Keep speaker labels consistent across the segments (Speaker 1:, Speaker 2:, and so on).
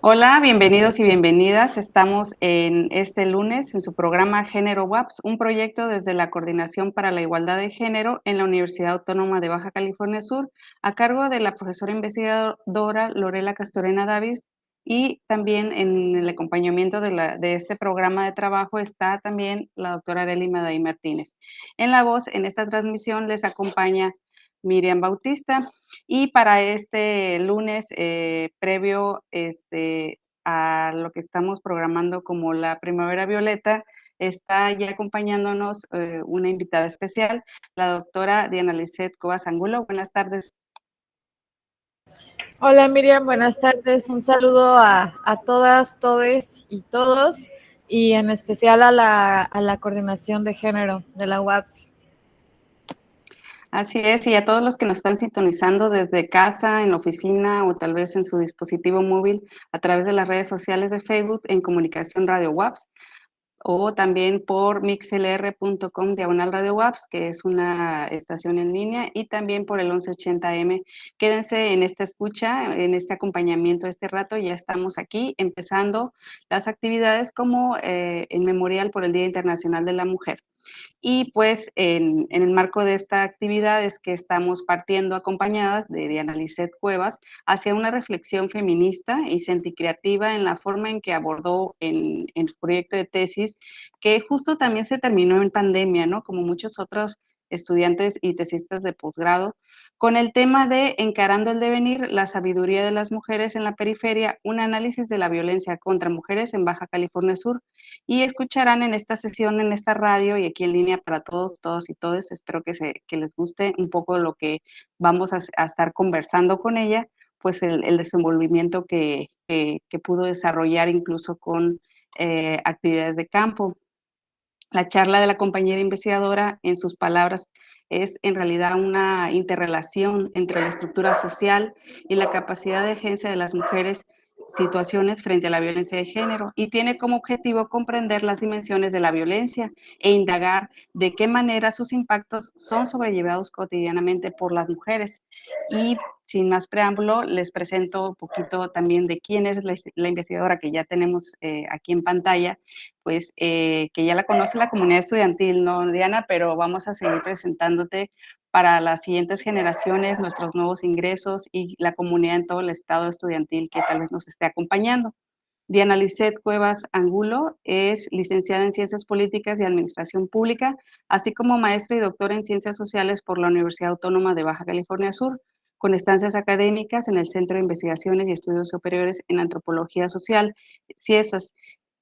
Speaker 1: Hola, bienvenidos y bienvenidas. Estamos en este lunes en su programa Género WAPS, un proyecto desde la Coordinación para la Igualdad de Género en la Universidad Autónoma de Baja California Sur, a cargo de la profesora investigadora Lorela Castorena Davis, y también en el acompañamiento de este programa de trabajo está también la doctora Arely Maday Martínez. En la voz, en esta transmisión, les acompaña Miriam Bautista. Y para este lunes, previo a lo que estamos programando como la Primavera Violeta, está ya acompañándonos una invitada especial, la doctora Diana Lisset Cobas Angulo. Buenas tardes.
Speaker 2: Hola Miriam, buenas tardes. Un saludo a todas, todes y todos, y en especial a la coordinación de género de la UAPS.
Speaker 1: Así es, y a todos los que nos están sintonizando desde casa, en la oficina o tal vez en su dispositivo móvil a través de las redes sociales de Facebook en Comunicación Radio WAPS, o también por mixlr.com/Radio WAPS, que es una estación en línea, y también por el 1180M. Quédense en esta escucha, en este acompañamiento este rato. Ya estamos aquí empezando las actividades como en memorial por el Día Internacional de la Mujer. Y pues en el marco de esta actividad es que estamos partiendo acompañadas de Diana Lisset Cuevas hacia una reflexión feminista y senticreativa en la forma en que abordó en su proyecto de tesis, que justo también se terminó en pandemia, ¿no? Como muchos otros estudiantes y tesistas de posgrado, con el tema de Encarando el devenir, la sabiduría de las mujeres en la periferia, un análisis de la violencia contra mujeres en Baja California Sur. Y escucharán en esta sesión, en esta radio y aquí en línea para todos, todos y todes. Espero que les guste un poco lo que vamos a estar conversando con ella, pues el desenvolvimiento que pudo desarrollar incluso con actividades de campo. La charla de la compañera investigadora, en sus palabras, es en realidad una interrelación entre la estructura social y la capacidad de agencia de las mujeres, situaciones frente a la violencia de género, y tiene como objetivo comprender las dimensiones de la violencia e indagar de qué manera sus impactos son sobrellevados cotidianamente por las mujeres. Y sin más preámbulo, les presento un poquito también de quién es la investigadora que ya tenemos aquí en pantalla, pues que ya la conoce la comunidad estudiantil, ¿no, Diana? Pero vamos a seguir presentándote para las siguientes generaciones, nuestros nuevos ingresos y la comunidad en todo el estado estudiantil que tal vez nos esté acompañando. Diana Lisset Cuevas Angulo es licenciada en Ciencias Políticas y Administración Pública, así como maestra y doctora en Ciencias Sociales por la Universidad Autónoma de Baja California Sur, con estancias académicas en el Centro de Investigaciones y Estudios Superiores en Antropología Social, CIESAS,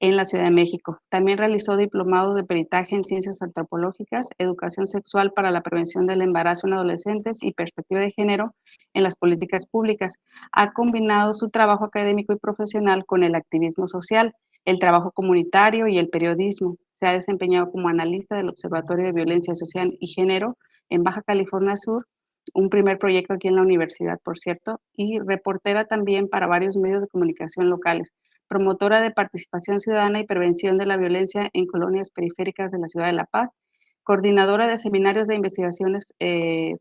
Speaker 1: en la Ciudad de México. También realizó diplomados de peritaje en Ciencias Antropológicas, Educación Sexual para la Prevención del Embarazo en Adolescentes y Perspectiva de Género en las Políticas Públicas. Ha combinado su trabajo académico y profesional con el activismo social, el trabajo comunitario y el periodismo. Se ha desempeñado como analista del Observatorio de Violencia Social y Género en Baja California Sur, un primer proyecto aquí en la universidad, por cierto, y reportera también para varios medios de comunicación locales, promotora de participación ciudadana y prevención de la violencia en colonias periféricas de la ciudad de La Paz, coordinadora de seminarios de investigaciones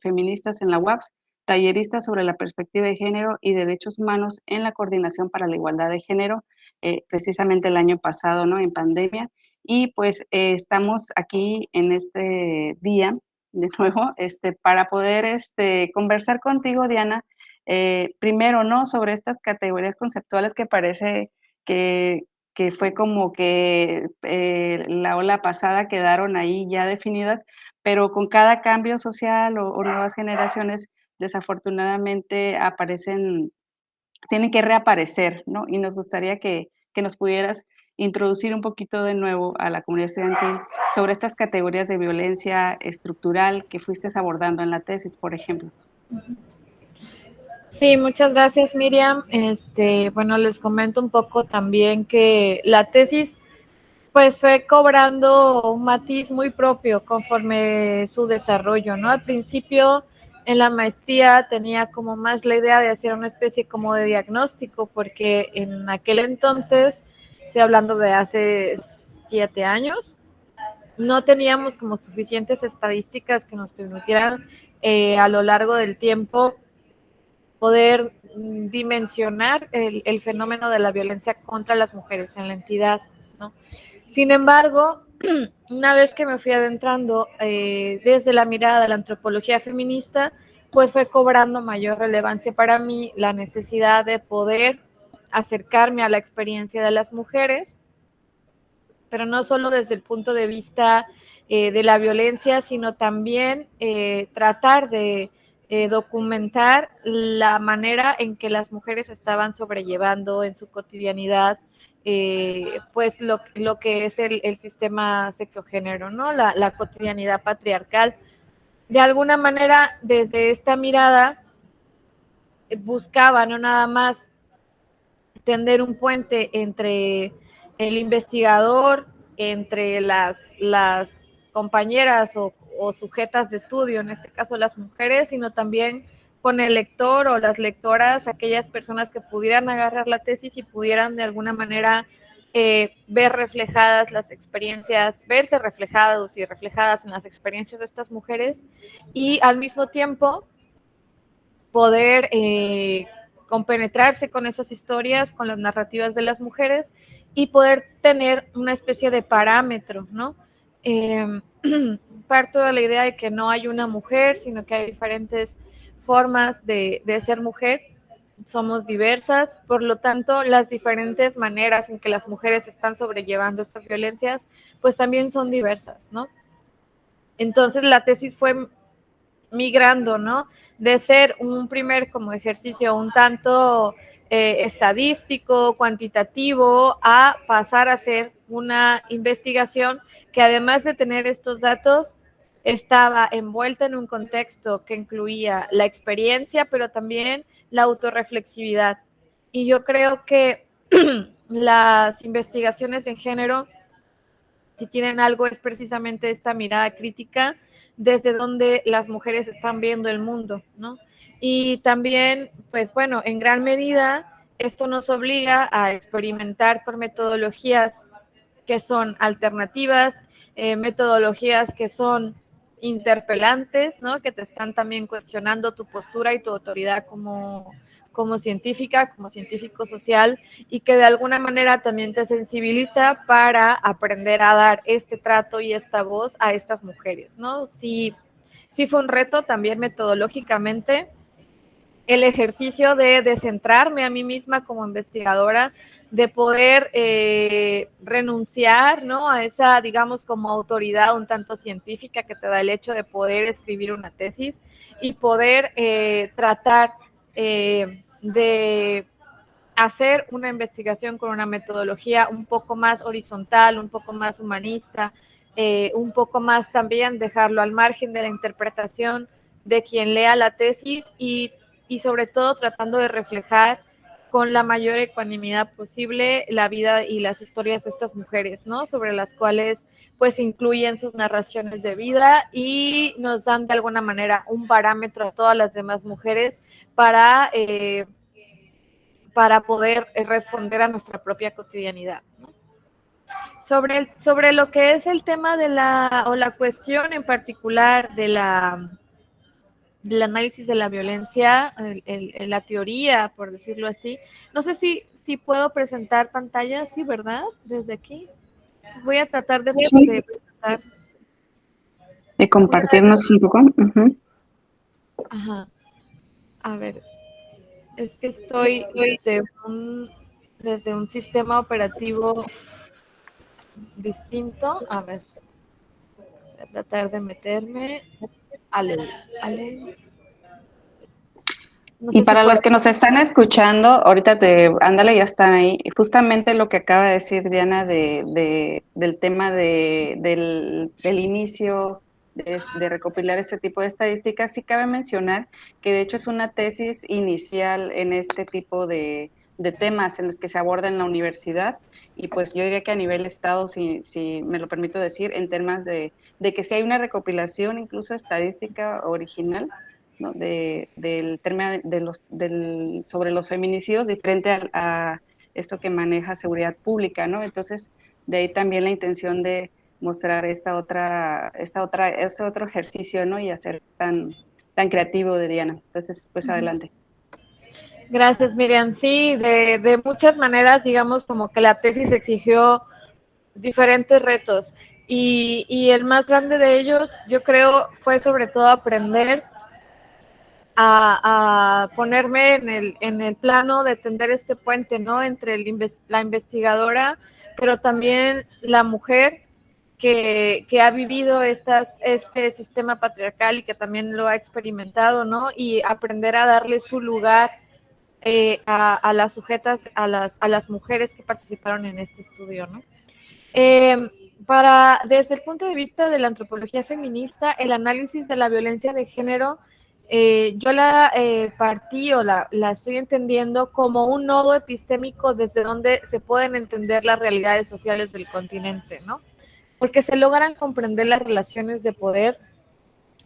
Speaker 1: feministas en la UAPS, tallerista sobre la perspectiva de género y derechos humanos en la Coordinación para la Igualdad de Género, precisamente el año pasado, ¿no? En pandemia. Y pues estamos aquí en este día, de nuevo, para poder conversar contigo, Diana, primero, ¿no? Sobre estas categorías conceptuales que parece que, que fue como que la ola pasada quedaron ahí ya definidas, pero con cada cambio social o nuevas generaciones, desafortunadamente tienen que reaparecer, ¿no? Y nos gustaría que nos pudieras introducir un poquito de nuevo a la comunidad estudiantil sobre estas categorías de violencia estructural que fuiste abordando en la tesis, por ejemplo.
Speaker 2: Sí, muchas gracias Miriam. Bueno, les comento un poco también que la tesis pues fue cobrando un matiz muy propio conforme su desarrollo, ¿no? Al principio en la maestría tenía como más la idea de hacer una especie como de diagnóstico, porque en aquel entonces, estoy hablando de hace 7 años, no teníamos como suficientes estadísticas que nos permitieran a lo largo del tiempo poder dimensionar el fenómeno de la violencia contra las mujeres en la entidad, ¿no? Sin embargo, una vez que me fui adentrando desde la mirada de la antropología feminista, pues fue cobrando mayor relevancia para mí la necesidad de poder acercarme a la experiencia de las mujeres, pero no solo desde el punto de vista de la violencia, sino también tratar de documentar la manera en que las mujeres estaban sobrellevando en su cotidianidad pues lo que es el sistema sexogénero, ¿no? La cotidianidad patriarcal. De alguna manera, desde esta mirada, buscaba no nada más tender un puente entre el investigador, entre las compañeras o sujetas de estudio, en este caso las mujeres, sino también con el lector o las lectoras, aquellas personas que pudieran agarrar la tesis y pudieran de alguna manera ver reflejadas las experiencias, verse reflejados y reflejadas en las experiencias de estas mujeres y al mismo tiempo poder compenetrarse con esas historias, con las narrativas de las mujeres y poder tener una especie de parámetro, ¿no? Parto de la idea de que no hay una mujer, sino que hay diferentes formas de ser mujer, somos diversas, por lo tanto, las diferentes maneras en que las mujeres están sobrellevando estas violencias, pues también son diversas, ¿no? Entonces, la tesis fue migrando, ¿no? De ser un primer como ejercicio un tanto estadístico, cuantitativo, a pasar a ser una investigación que además de tener estos datos, estaba envuelta en un contexto que incluía la experiencia, pero también la autorreflexividad. Y yo creo que las investigaciones en género, si tienen algo, es precisamente esta mirada crítica desde donde las mujeres están viendo el mundo, ¿no? Y también, pues bueno, en gran medida, esto nos obliga a experimentar con metodologías que son alternativas, metodologías que son interpelantes, ¿no? Que te están también cuestionando tu postura y tu autoridad como científica, como científico social, y que de alguna manera también te sensibiliza para aprender a dar este trato y esta voz a estas mujeres, ¿no? Sí, sí fue un reto también metodológicamente el ejercicio de descentrarme a mí misma como investigadora, de poder renunciar, ¿no? A esa, digamos, como autoridad un tanto científica que te da el hecho de poder escribir una tesis y poder tratar de hacer una investigación con una metodología un poco más horizontal, un poco más humanista, un poco más también dejarlo al margen de la interpretación de quien lea la tesis y sobre todo tratando de reflejar con la mayor ecuanimidad posible la vida y las historias de estas mujeres, ¿no? Sobre las cuales pues incluyen sus narraciones de vida y nos dan de alguna manera un parámetro a todas las demás mujeres para poder responder a nuestra propia cotidianidad, ¿no? Sobre lo que es el tema de la cuestión en particular del análisis de la violencia, la teoría, por decirlo así. No sé si puedo presentar pantalla, sí, ¿verdad? Desde aquí. Voy a tratar de
Speaker 1: Sí,
Speaker 2: presentar.
Speaker 1: de compartirnos un poco. Uh-huh.
Speaker 2: Ajá. A ver, es que estoy desde un sistema operativo distinto. A ver, voy a tratar de meterme. Ale. No
Speaker 1: Y
Speaker 2: sé si
Speaker 1: para
Speaker 2: puedo.
Speaker 1: los que nos están escuchando, ahorita ándale, ya están ahí. Justamente lo que acaba de decir Diana del tema del inicio de recopilar este tipo de estadísticas, sí cabe mencionar que de hecho es una tesis inicial en este tipo de temas en los que se aborda en la universidad. Y pues yo diría que a nivel estado, si me lo permito decir, en temas de que si hay una recopilación incluso estadística original, ¿no? Del tema sobre los feminicidios diferente a esto que maneja seguridad pública, ¿no? Entonces, de ahí también la intención de mostrar ese otro ejercicio, ¿no? Y hacer tan creativo de Diana. Entonces, pues adelante.
Speaker 2: Gracias, Miriam. Sí, de muchas maneras, digamos, como que la tesis exigió diferentes retos y el más grande de ellos, yo creo, fue sobre todo aprender a ponerme en el plano de tender este puente, ¿no? Entre la investigadora, pero también la mujer que ha vivido este sistema patriarcal y que también lo ha experimentado, ¿no? Y aprender a darle su lugar a las sujetas, a las mujeres que participaron en este estudio, ¿no? Desde el punto de vista de la antropología feminista, el análisis de la violencia de género, yo la partí o la estoy entendiendo como un nodo epistémico desde donde se pueden entender las realidades sociales del continente, ¿no? Porque se logran comprender las relaciones de poder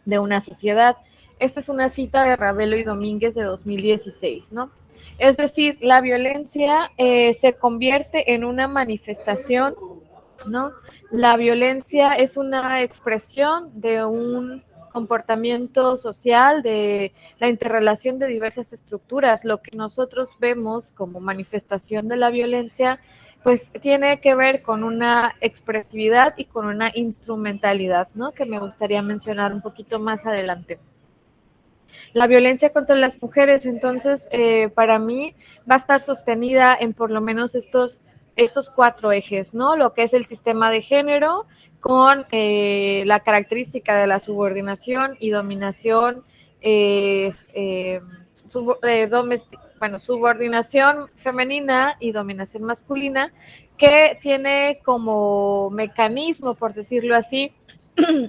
Speaker 2: de una sociedad. Esta es una cita de Ravelo y Domínguez de 2016, ¿no? Es decir, la violencia se convierte en una manifestación, ¿no? La violencia es una expresión de un comportamiento social, de la interrelación de diversas estructuras. Lo que nosotros vemos como manifestación de la violencia, pues tiene que ver con una expresividad y con una instrumentalidad, ¿no? Que me gustaría mencionar un poquito más adelante. La violencia contra las mujeres, entonces, para mí va a estar sostenida en por lo menos estos 4 ejes, ¿no? Lo que es el sistema de género con la característica de la subordinación y dominación, subordinación femenina y dominación masculina, que tiene como mecanismo, por decirlo así,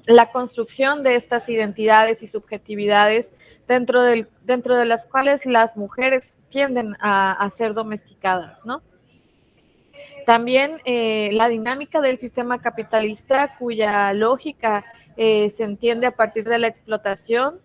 Speaker 2: la construcción de estas identidades y subjetividades dentro de las cuales las mujeres tienden a ser domesticadas, ¿no? También la dinámica del sistema capitalista, cuya lógica se entiende a partir de la explotación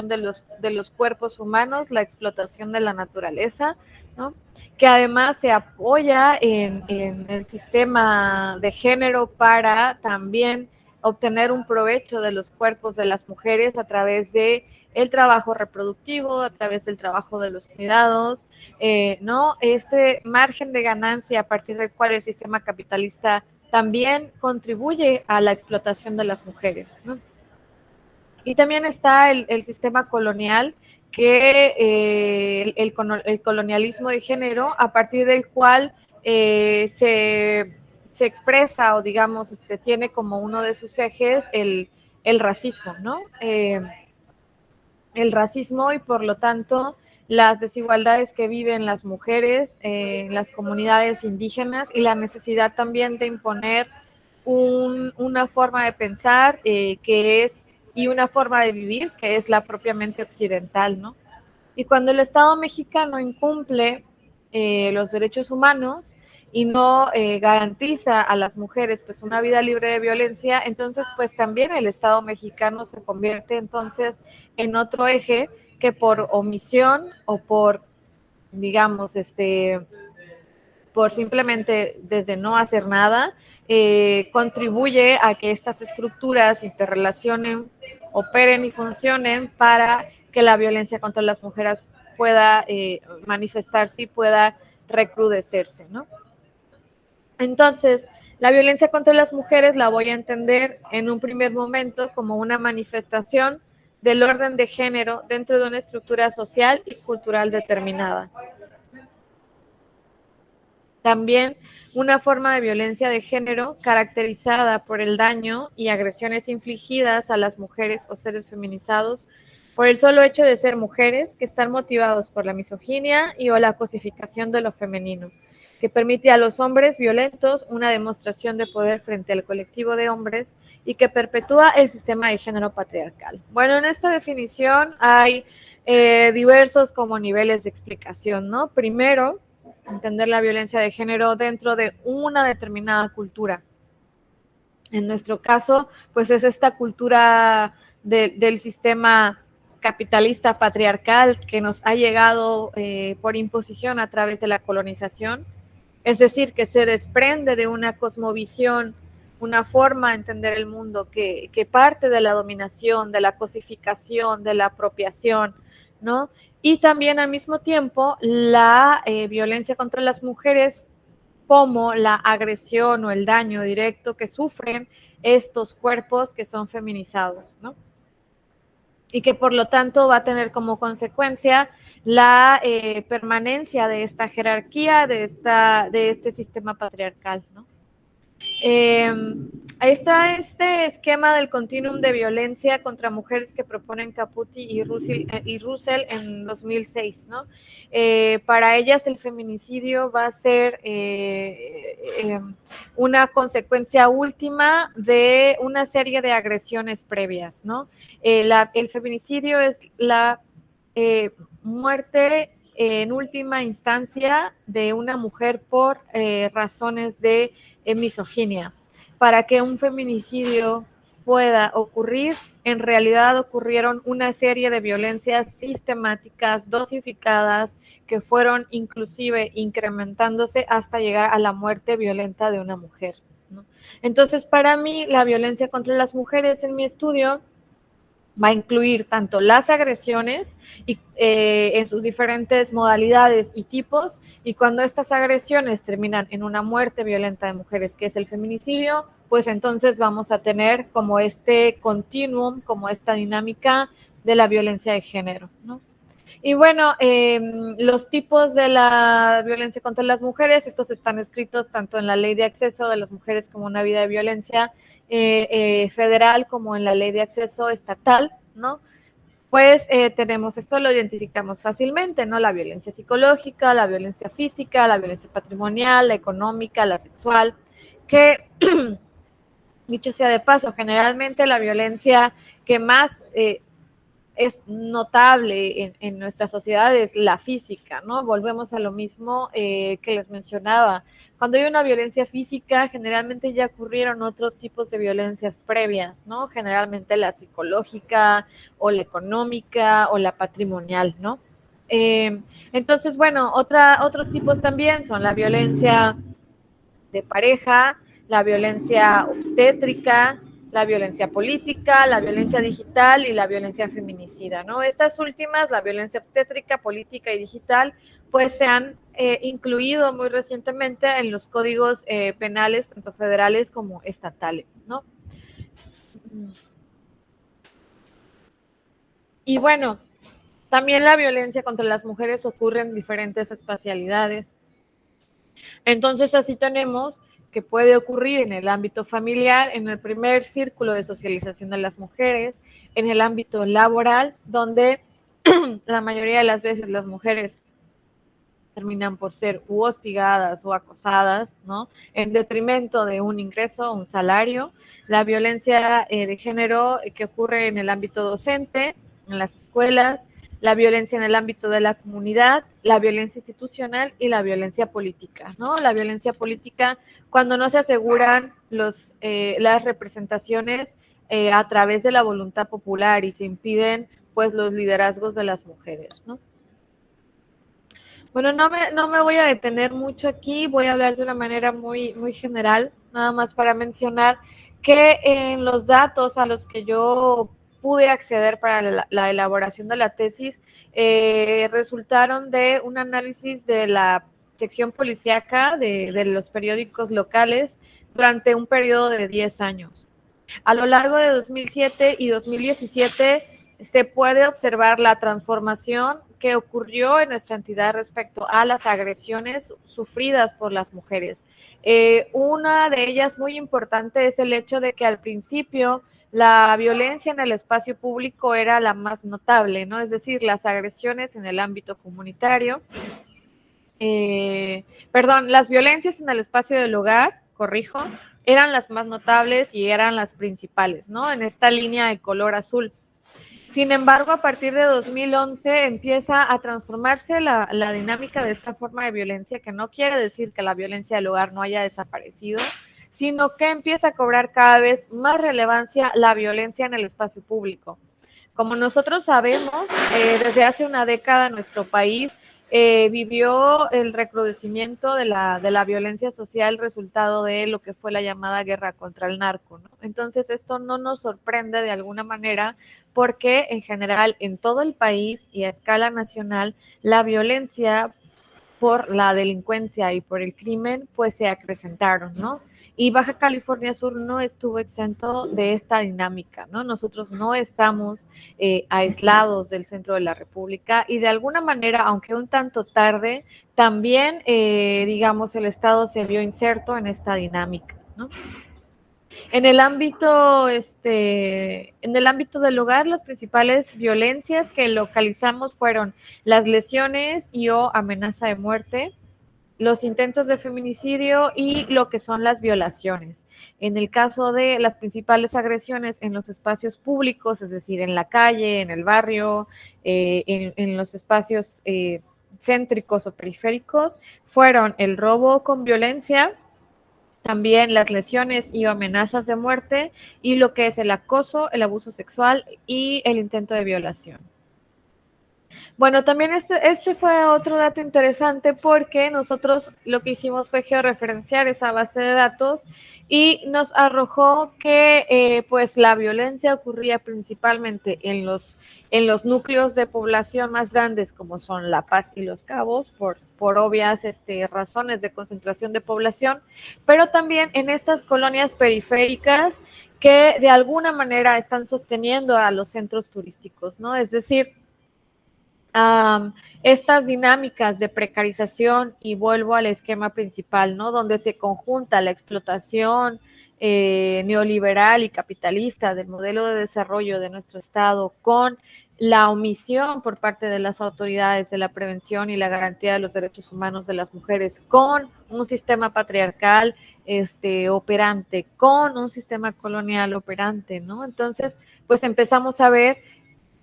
Speaker 2: de los cuerpos humanos, la explotación de la naturaleza, ¿no? Que además se apoya en el sistema de género para también obtener un provecho de los cuerpos de las mujeres a través de el trabajo reproductivo, a través del trabajo de los cuidados, ¿no? Este margen de ganancia a partir del cual el sistema capitalista también contribuye a la explotación de las mujeres, ¿no? Y también está el sistema colonial, que el colonialismo de género, a partir del cual se expresa o digamos tiene como uno de sus ejes el racismo, ¿no? El racismo y por lo tanto las desigualdades que viven las mujeres en las comunidades indígenas y la necesidad también de imponer una forma de pensar y una forma de vivir que es la propiamente occidental, ¿no? Y cuando el Estado mexicano incumple los derechos humanos y no garantiza a las mujeres pues una vida libre de violencia, entonces pues también el Estado mexicano se convierte entonces en otro eje que por omisión o por, digamos, por simplemente desde no hacer nada, contribuye a que estas estructuras interrelacionen, operen y funcionen para que la violencia contra las mujeres pueda manifestarse y pueda recrudecerse, ¿no? Entonces, la violencia contra las mujeres la voy a entender en un primer momento como una manifestación del orden de género dentro de una estructura social y cultural determinada. También una forma de violencia de género caracterizada por el daño y agresiones infligidas a las mujeres o seres feminizados por el solo hecho de ser mujeres, que están motivados por la misoginia y o la cosificación de lo femenino, que permite a los hombres violentos una demostración de poder frente al colectivo de hombres y que perpetúa el sistema de género patriarcal. Bueno, en esta definición hay diversos como niveles de explicación, ¿no? Primero, entender la violencia de género dentro de una determinada cultura. En nuestro caso, pues es esta cultura del sistema capitalista patriarcal que nos ha llegado por imposición a través de la colonización, es decir, que se desprende de una cosmovisión, una forma de entender el mundo que parte de la dominación, de la cosificación, de la apropiación, ¿no? Y también al mismo tiempo la violencia contra las mujeres como la agresión o el daño directo que sufren estos cuerpos que son feminizados, ¿no? Y que por lo tanto va a tener como consecuencia la permanencia de esta jerarquía, de este sistema patriarcal, ¿no? Ahí está este esquema del continuum de violencia contra mujeres que proponen Caputi y Russell en 2006, ¿no? Para ellas el feminicidio va a ser una consecuencia última de una serie de agresiones previas, ¿no? El feminicidio es la muerte en última instancia de una mujer por razones de misoginia. Para que un feminicidio pueda ocurrir, en realidad ocurrieron una serie de violencias sistemáticas, dosificadas, que fueron inclusive incrementándose hasta llegar a la muerte violenta de una mujer, ¿no? Entonces, para mí, la violencia contra las mujeres en mi estudio va a incluir tanto las agresiones y, en sus diferentes modalidades y tipos, y cuando estas agresiones terminan en una muerte violenta de mujeres, que es el feminicidio, pues entonces vamos a tener como este continuum, como esta dinámica de la violencia de género, ¿no? Y bueno, los tipos de la violencia contra las mujeres, estos están escritos tanto en la Ley de Acceso de las Mujeres como una vida de violencia federal como en la Ley de Acceso estatal, ¿no? Pues tenemos esto, lo identificamos fácilmente, ¿no? La violencia psicológica, la violencia física, la violencia patrimonial, la económica, la sexual, que, dicho sea de paso, generalmente la violencia que más es notable en nuestra sociedad es la física, ¿no? Volvemos a lo mismo que les mencionaba. Cuando hay una violencia física, generalmente ya ocurrieron otros tipos de violencias previas, ¿no? Generalmente la psicológica o la económica o la patrimonial, ¿no? Entonces, bueno, otros tipos también son la violencia de pareja, la violencia obstétrica, la violencia política, la violencia digital y la violencia feminicida, ¿no? Estas últimas, la violencia obstétrica, política y digital, pues se han incluido muy recientemente en los códigos penales, tanto federales como estatales, ¿no? Y bueno, también la violencia contra las mujeres ocurre en diferentes espacialidades. Entonces, así tenemos que puede ocurrir en el ámbito familiar, en el primer círculo de socialización de las mujeres, en el ámbito laboral, donde la mayoría de las veces las mujeres terminan por ser u hostigadas o acosadas, ¿no? En detrimento de un ingreso, un salario. La violencia de género que ocurre en el ámbito docente, en las escuelas, la violencia en el ámbito de la comunidad, la violencia institucional y la violencia política, ¿no? La violencia política cuando no se aseguran las representaciones a través de la voluntad popular y se impiden pues los liderazgos de las mujeres, ¿no? Bueno, no me voy a detener mucho aquí, voy a hablar de una manera muy, muy general, nada más para mencionar que en los datos a los que yo pude acceder para la elaboración de la tesis resultaron de un análisis de la sección policíaca de los periódicos locales durante un periodo de 10 años. A lo largo de 2007 y 2017 se puede observar la transformación que ocurrió en nuestra entidad respecto a las agresiones sufridas por las mujeres. Una de ellas muy importante es el hecho de que al principio la violencia en el espacio público era la más notable, ¿no? Es decir, las agresiones en el ámbito comunitario, las violencias en el espacio del hogar, corrijo, eran las más notables y eran las principales, ¿no? En esta línea de color azul. Sin embargo, a partir de 2011 empieza a transformarse la dinámica de esta forma de violencia, que no quiere decir que la violencia del hogar no haya desaparecido, sino que empieza a cobrar cada vez más relevancia la violencia en el espacio público. Como nosotros sabemos, desde hace una década nuestro país vivió el recrudecimiento de la violencia social resultado de lo que fue la llamada guerra contra el narco, ¿no? Entonces esto no nos sorprende de alguna manera porque en general en todo el país y a escala nacional la violencia por la delincuencia y por el crimen pues se acrecentaron, ¿no? Y Baja California Sur no estuvo exento de esta dinámica, ¿no? Nosotros no estamos aislados del centro de la República y de alguna manera, aunque un tanto tarde, también, digamos, el Estado se vio inserto en esta dinámica, ¿no? En el ámbito, del hogar, las principales violencias que localizamos fueron las lesiones y o amenaza de muerte, los intentos de feminicidio y lo que son las violaciones. En el caso de las principales agresiones en los espacios públicos, es decir, en la calle, en el barrio, en los espacios céntricos o periféricos, fueron el robo con violencia, también las lesiones y amenazas de muerte y lo que es el acoso, el abuso sexual y el intento de violación. Bueno, también este fue otro dato interesante porque nosotros lo que hicimos fue georreferenciar esa base de datos y nos arrojó que pues la violencia ocurría principalmente en los núcleos de población más grandes como son La Paz y Los Cabos por obvias razones de concentración de población, pero también en estas colonias periféricas que de alguna manera están sosteniendo a los centros turísticos, ¿no? Es decir, estas dinámicas de precarización, y vuelvo al esquema principal, ¿no? Donde se conjunta la explotación neoliberal y capitalista del modelo de desarrollo de nuestro Estado con la omisión por parte de las autoridades de la prevención y la garantía de los derechos humanos de las mujeres, con un sistema patriarcal operante, con un sistema colonial operante, ¿no? Entonces, pues empezamos a ver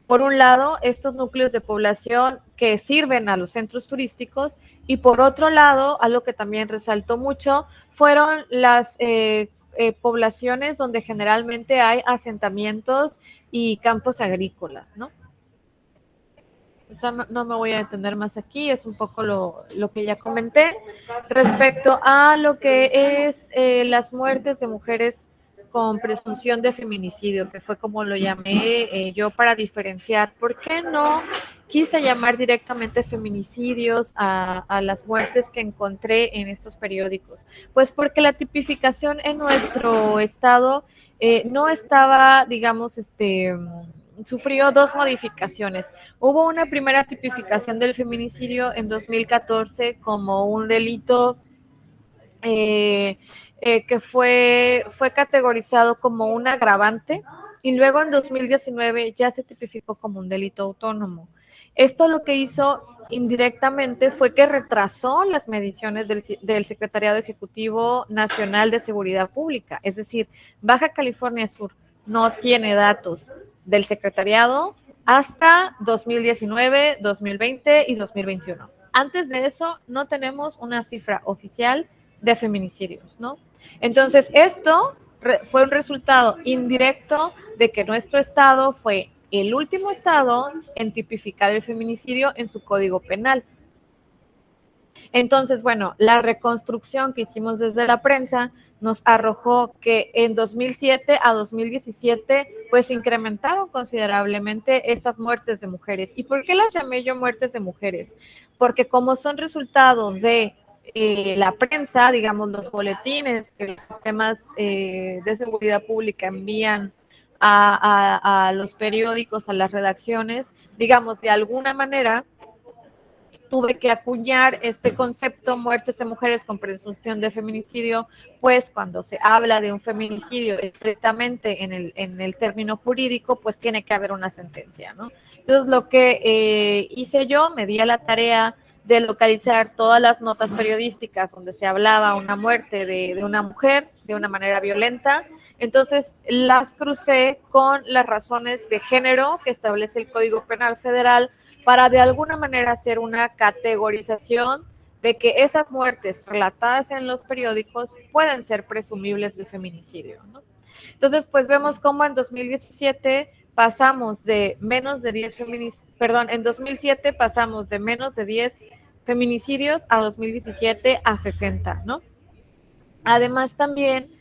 Speaker 2: por un lado, estos núcleos de población que sirven a los centros turísticos y por otro lado, algo que también resaltó mucho, fueron las poblaciones donde generalmente hay asentamientos y campos agrícolas, ¿no? O sea, no me voy a detener más aquí, es un poco lo que ya comenté. Respecto a lo que es las muertes de mujeres con presunción de feminicidio, que fue como lo llamé yo para diferenciar. ¿Por qué no quise llamar directamente feminicidios a las muertes que encontré en estos periódicos? Pues porque la tipificación en nuestro estado no estaba, digamos, sufrió dos modificaciones. Hubo una primera tipificación del feminicidio en 2014 como un delito que fue categorizado como un agravante y luego en 2019 ya se tipificó como un delito autónomo. Esto lo que hizo indirectamente fue que retrasó las mediciones del Secretariado Ejecutivo Nacional de Seguridad Pública, es decir, Baja California Sur no tiene datos del secretariado hasta 2019, 2020 y 2021. Antes de eso no tenemos una cifra oficial de feminicidios, ¿no? Entonces, esto fue un resultado indirecto de que nuestro estado fue el último estado en tipificar el feminicidio en su código penal. Entonces, bueno, la reconstrucción que hicimos desde la prensa nos arrojó que en 2007 a 2017 pues incrementaron considerablemente estas muertes de mujeres. ¿Y por qué las llamé yo muertes de mujeres? Porque como son resultado de la prensa, digamos, los boletines que los sistemas de seguridad pública envían a los periódicos, a las redacciones, digamos, de alguna manera tuve que acuñar este concepto, muertes de mujeres con presunción de feminicidio, pues cuando se habla de un feminicidio estrictamente en el término jurídico, pues tiene que haber una sentencia, ¿no? Entonces lo que hice yo, me di a la tarea de localizar todas las notas periodísticas donde se hablaba una muerte de una mujer de una manera violenta, entonces las crucé con las razones de género que establece el Código Penal Federal para de alguna manera hacer una categorización de que esas muertes relatadas en los periódicos pueden ser presumibles de feminicidio, ¿no? Entonces, pues vemos cómo en 2017 pasamos de menos de 10 feminicidios, perdón, en 2007 pasamos de menos de 10 feminicidios a 2017 a 60, ¿no? Además también,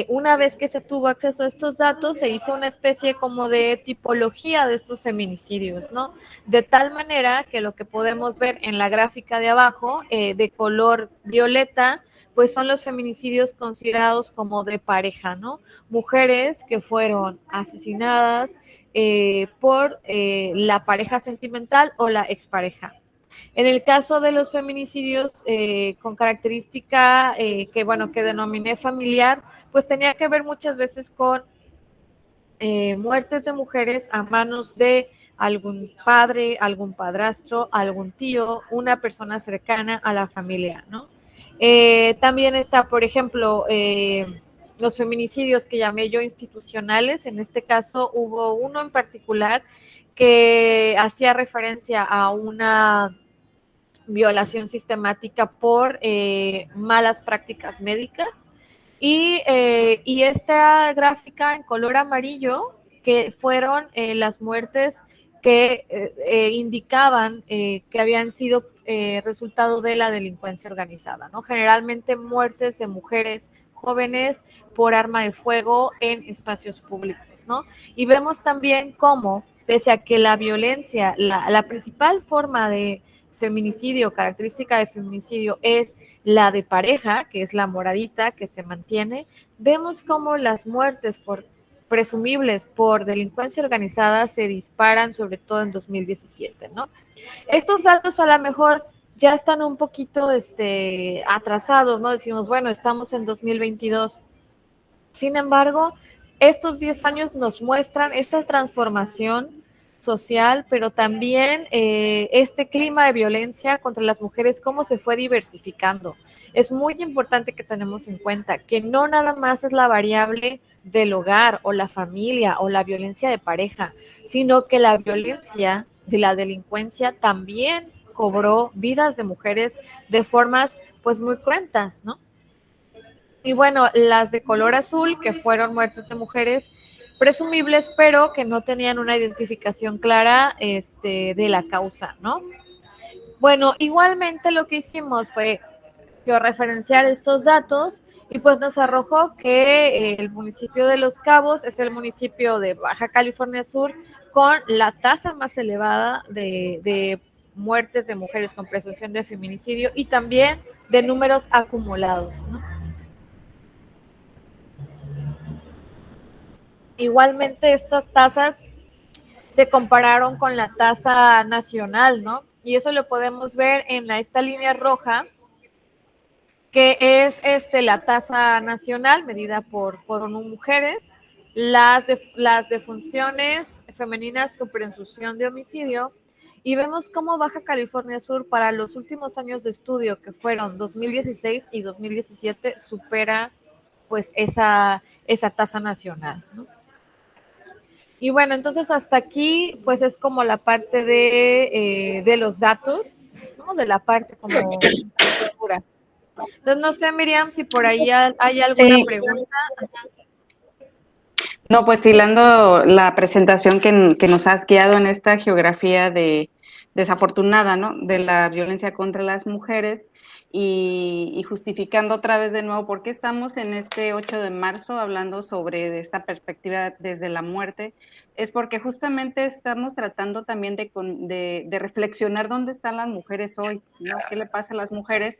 Speaker 2: una vez que se tuvo acceso a estos datos, se hizo una especie como de tipología de estos feminicidios, ¿no? De tal manera que lo que podemos ver en la gráfica de abajo, de color violeta, pues son los feminicidios considerados como de pareja, ¿no? Mujeres que fueron asesinadas por la pareja sentimental o la expareja. En el caso de los feminicidios con característica que denominé familiar, pues tenía que ver muchas veces con muertes de mujeres a manos de algún padre, algún padrastro, algún tío, una persona cercana a la familia, ¿no? También está, por ejemplo, los feminicidios que llamé yo institucionales. En este caso hubo uno en particular que hacía referencia a una violación sistemática por malas prácticas médicas. Y esta gráfica en color amarillo, que fueron las muertes que indicaban que habían sido resultado de la delincuencia organizada, ¿no? Generalmente muertes de mujeres jóvenes por arma de fuego en espacios públicos, ¿no? Y vemos también cómo, pese a que la violencia, la principal forma de feminicidio, característica de feminicidio es la de pareja, que es la moradita que se mantiene, vemos cómo las muertes presumibles por delincuencia organizada se disparan, sobre todo en 2017, ¿no? Estos datos a lo mejor ya están un poquito atrasados, ¿no? Decimos, bueno, estamos en 2022. Sin embargo, estos 10 años nos muestran esta transformación social, pero también este clima de violencia contra las mujeres, cómo se fue diversificando. Es muy importante que tenemos en cuenta que no nada más es la variable del hogar o la familia o la violencia de pareja, sino que la violencia de la delincuencia también cobró vidas de mujeres de formas pues muy cruentas, ¿no? Y bueno, las de color azul, que fueron muertes de mujeres presumibles, pero que no tenían una identificación clara de la causa, ¿no? Bueno, igualmente lo que hicimos fue referenciar estos datos y pues nos arrojó que el municipio de Los Cabos es el municipio de Baja California Sur con la tasa más elevada de muertes de mujeres con presunción de feminicidio y también de números acumulados, ¿no? Igualmente estas tasas se compararon con la tasa nacional, ¿no? Y eso lo podemos ver en esta línea roja, que es la tasa nacional medida por mujeres, las defunciones femeninas con presunción de homicidio, y vemos cómo Baja California Sur para los últimos años de estudio, que fueron 2016 y 2017, supera pues esa tasa nacional, ¿no? Y bueno, entonces hasta aquí pues es como la parte de los datos, ¿no? De la parte como cultura. Entonces no sé, Miriam, si por ahí hay alguna
Speaker 1: Sí,
Speaker 2: pregunta.
Speaker 1: no, pues hilando la presentación que nos has guiado en esta geografía desafortunada, ¿no? De la violencia contra las mujeres y justificando otra vez de nuevo por qué estamos en este 8 de marzo hablando sobre esta perspectiva desde la muerte, es porque justamente estamos tratando también de reflexionar dónde están las mujeres hoy, ¿no? ¿Qué le pasa a las mujeres?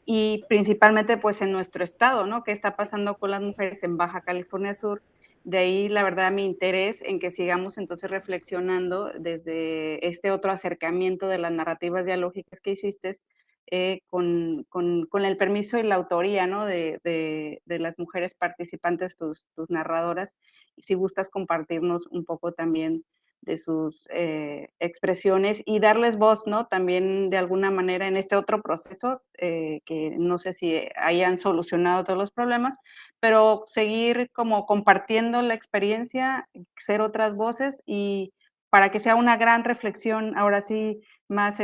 Speaker 1: Y principalmente pues en nuestro estado, ¿no? ¿Qué está pasando con las mujeres en Baja California Sur? De ahí, la verdad, mi interés en que sigamos entonces reflexionando desde este otro acercamiento de las narrativas dialógicas que hiciste, con el permiso y la autoría, ¿no? De las mujeres participantes, tus narradoras, y si gustas compartirnos un poco también de sus expresiones y darles voz, ¿no? También de alguna manera en este otro proceso, que no sé si hayan solucionado todos los problemas, pero seguir como compartiendo la experiencia, ser otras voces y para que sea una gran reflexión, ahora sí, más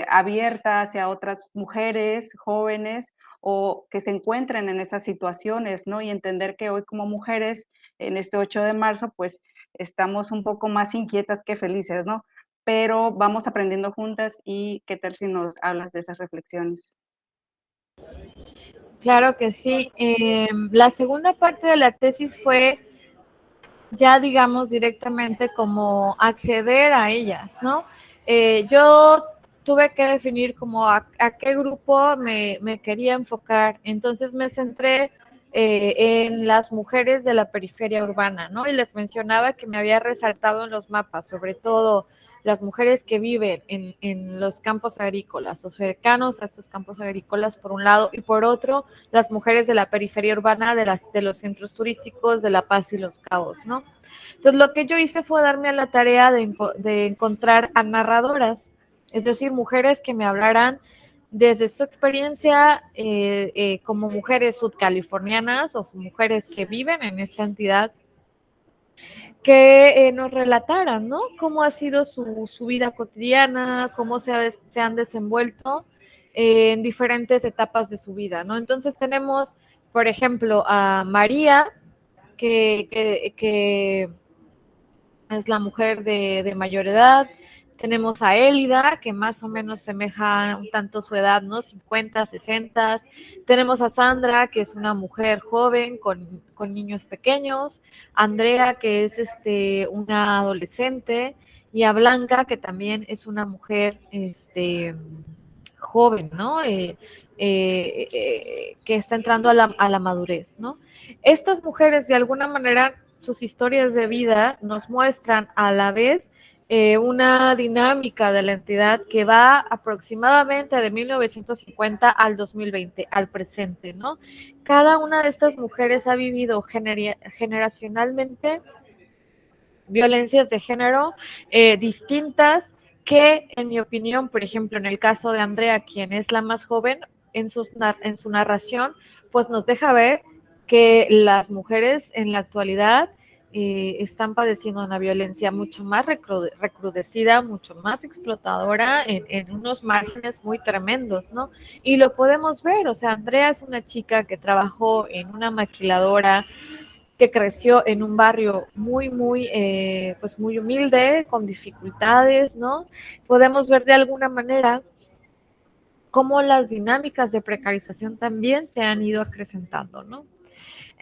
Speaker 1: abierta hacia otras mujeres, jóvenes, o que se encuentren en esas situaciones, ¿no? Y entender que hoy como mujeres, en este 8 de marzo, pues estamos un poco más inquietas que felices, ¿no? pero vamos aprendiendo juntas y qué tal si nos hablas de esas reflexiones.
Speaker 2: Claro que sí. La segunda parte de la tesis fue ya, digamos, directamente como acceder a ellas, ¿no? Yo tuve que definir como a qué grupo me quería enfocar, entonces me centré en las mujeres de la periferia urbana, ¿no? Y les mencionaba que me había resaltado en los mapas, sobre todo las mujeres que viven en los campos agrícolas o cercanos a estos campos agrícolas por un lado, y por otro las mujeres de la periferia urbana de los centros turísticos de La Paz y Los Cabos, ¿no? Entonces lo que yo hice fue darme a la tarea de encontrar a narradoras, es decir, mujeres que me hablaran desde su experiencia como mujeres sudcalifornianas o mujeres que viven en esta entidad, que nos relataran, ¿no? Cómo ha sido su vida cotidiana, cómo se han desenvuelto en diferentes etapas de su vida, ¿no? Entonces tenemos, por ejemplo, a María, que es la mujer de mayor edad. Tenemos a Élida, que más o menos semeja un tanto su edad, ¿no? 50, 60. Tenemos a Sandra, que es una mujer joven con niños pequeños. Andrea, que es una adolescente. Y a Blanca, que también es una mujer joven, ¿no? Que está entrando a la madurez, ¿no? Estas mujeres, de alguna manera, sus historias de vida nos muestran a la vez una dinámica de la entidad que va aproximadamente de 1950 al 2020, al presente, ¿no? Cada una de estas mujeres ha vivido generacionalmente violencias de género distintas que, en mi opinión, por ejemplo, en el caso de Andrea, quien es la más joven, en su narración, pues nos deja ver que las mujeres en la actualidad están padeciendo una violencia mucho más recrudecida, mucho más explotadora, en unos márgenes muy tremendos, ¿no? Y lo podemos ver, o sea, Andrea es una chica que trabajó en una maquiladora, que creció en un barrio pues muy humilde, con dificultades, ¿no? Podemos ver de alguna manera cómo las dinámicas de precarización también se han ido acrecentando, ¿no?